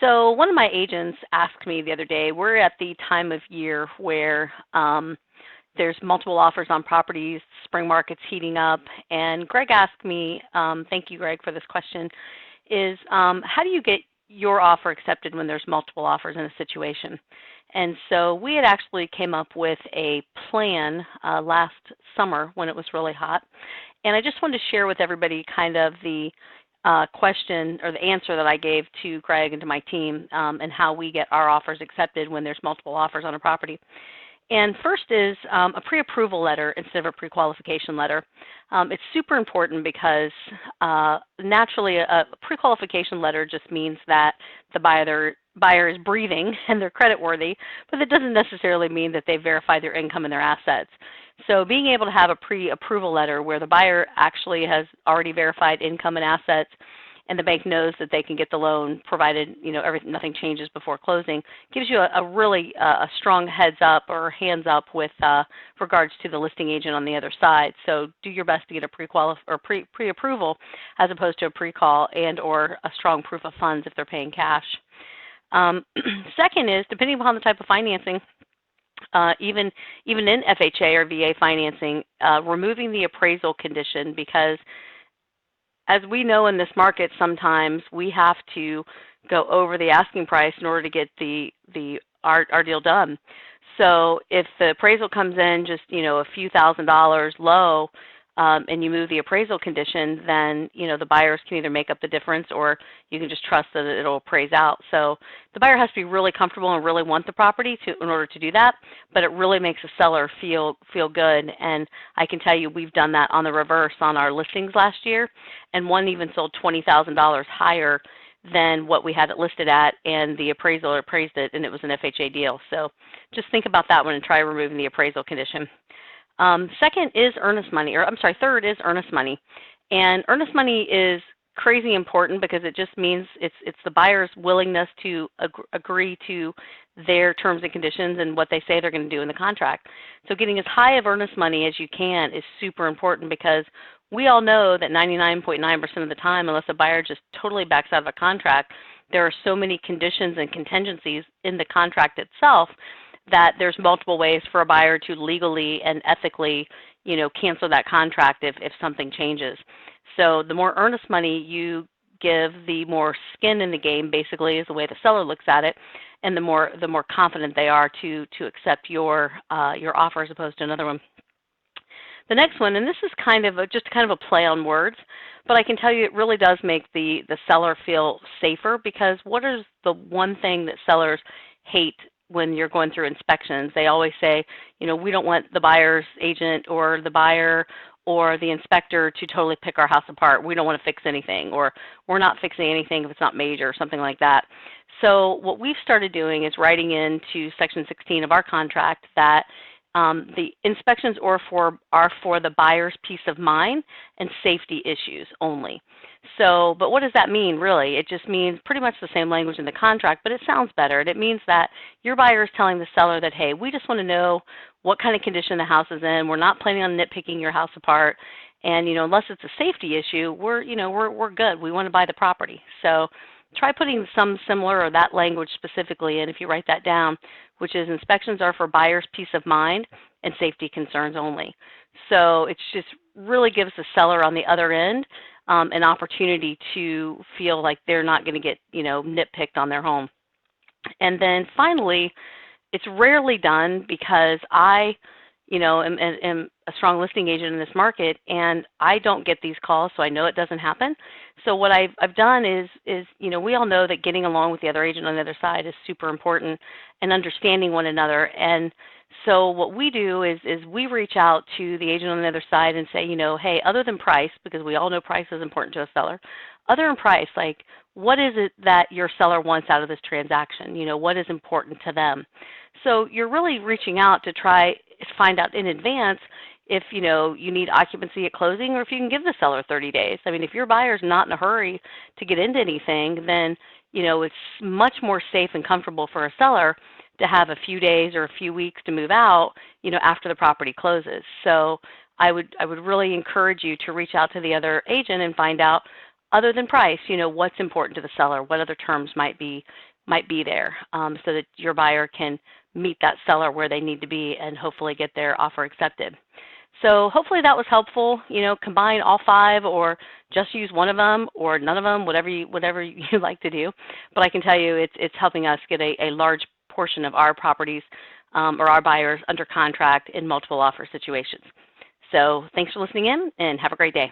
So one of my agents asked me the other day, we're at the time of year where there's multiple offers on properties, spring market's heating up, and Greg asked me, thank you Greg for this question, is how do you get your offer accepted when there's multiple offers in a situation? And so we had actually came up with a plan last summer when it was really hot, and I just wanted to share with everybody kind of the question or the answer that I gave to Greg and to my team and how we get our offers accepted when there's multiple offers on a property. And first is a pre-approval letter instead of a pre-qualification letter. It's super important because naturally a pre-qualification letter just means that the buyer is breathing and they're credit worthy, but it doesn't necessarily mean that they verify their income and their assets. So being able to have a pre-approval letter where the buyer actually has already verified income and assets and the bank knows that they can get the loan provided nothing changes before closing, gives you a really strong heads up or hands up with regards to the listing agent on the other side. So do your best to get a pre-approval as opposed to a pre-call and or a strong proof of funds if they're paying cash. Second is, depending upon the type of financing, even in FHA or VA financing, removing the appraisal condition, because as we know in this market, sometimes we have to go over the asking price in order to get our deal done. So if the appraisal comes in just a few $1,000s low, and you move the appraisal condition, then the buyers can either make up the difference or you can just trust that it'll appraise out. So the buyer has to be really comfortable and really want the property in order to do that, but it really makes the seller feel good. And I can tell you we've done that on the reverse on our listings last year, and one even sold $20,000 higher than what we had it listed at, and the appraiser appraised it, and it was an FHA deal. So just think about that one and try removing the appraisal condition. Second is earnest money, third is earnest money. And earnest money is crazy important because it just means it's the buyer's willingness to agree to their terms and conditions and what they say they're going to do in the contract. So getting as high of earnest money as you can is super important, because we all know that 99.9% of the time, unless a buyer just totally backs out of a contract, there are so many conditions and contingencies in the contract itself that there's multiple ways for a buyer to legally and ethically, cancel that contract if something changes. So the more earnest money you give, the more skin in the game, basically, is the way the seller looks at it, and the more confident they are to accept your offer as opposed to another one. The next one, and this is just kind of a play on words, but I can tell you it really does make the seller feel safer, because what is the one thing that sellers hate when you're going through inspections? They always say, we don't want the buyer's agent or the buyer or the inspector to totally pick our house apart. We don't want to fix anything, or we're not fixing anything if it's not major or something like that. So what we've started doing is writing into Section 16 of our contract that the inspections are for the buyer's peace of mind and safety issues only. So, but what does that mean, really? It just means pretty much the same language in the contract, but it sounds better. It means that your buyer is telling the seller that, hey, we just want to know what kind of condition the house is in. We're not planning on nitpicking your house apart, and unless it's a safety issue, we're good. We want to buy the property. So try putting some similar or that language specifically in if you write that down, which is inspections are for buyer's peace of mind and safety concerns only. So it just really gives the seller on the other end an opportunity to feel like they're not going to get nitpicked on their home. And then finally, it's rarely done because I am a strong listing agent in this market, and I don't get these calls, so I know it doesn't happen. So what I've done is we all know that getting along with the other agent on the other side is super important, and understanding one another. And so what we do is we reach out to the agent on the other side and say, hey, other than price, because we all know price is important to a seller, other than price, like, what is it that your seller wants out of this transaction? What is important to them? So you're really reaching out to try to find out in advance if you need occupancy at closing, or if you can give the seller 30 days. I mean, if your buyer's not in a hurry to get into anything, then it's much more safe and comfortable for a seller to have a few days or a few weeks to move out, after the property closes. So I would really encourage you to reach out to the other agent and find out, other than price, what's important to the seller, what other terms might be might be there, so that your buyer can meet that seller where they need to be and hopefully get their offer accepted. So hopefully that was helpful. Combine all 5 or just use one of them or none of them, whatever you like to do. But I can tell you it's helping us get a large portion of our properties or our buyers under contract in multiple offer situations. So thanks for listening in and have a great day.